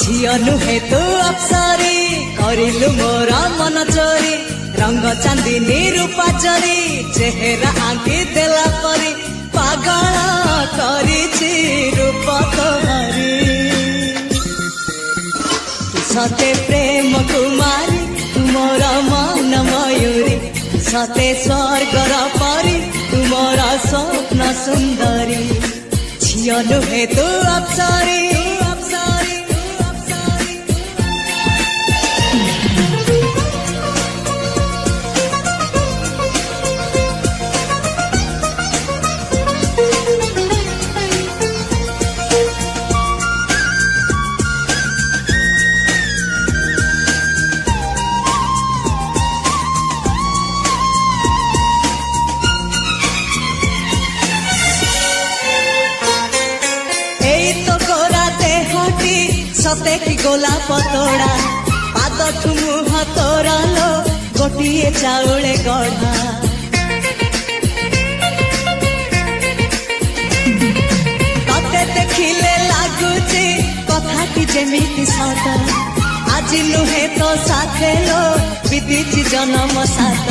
झियो नुहे तू अप्सरी करिलु मोर मन चोरी रंग चांदिनी रूपा चोरी चेहरा आंकी देला परी पागल करिछि रूप तोहरी सते प्रेम कुमारी तुमर मन मयूरी सते स्वर्गर परी तुमर स्वप्न सुंदरी झियो नुहे तू अप्सरी सते की गोलाप तोड़ा पाद ठुमुह तोरा लो गोटिए चाउले गढ़ा तते देखिले लागुची कथा की जेमिति सत आज नुहे तो साथे लो विदिची जन्म साथ।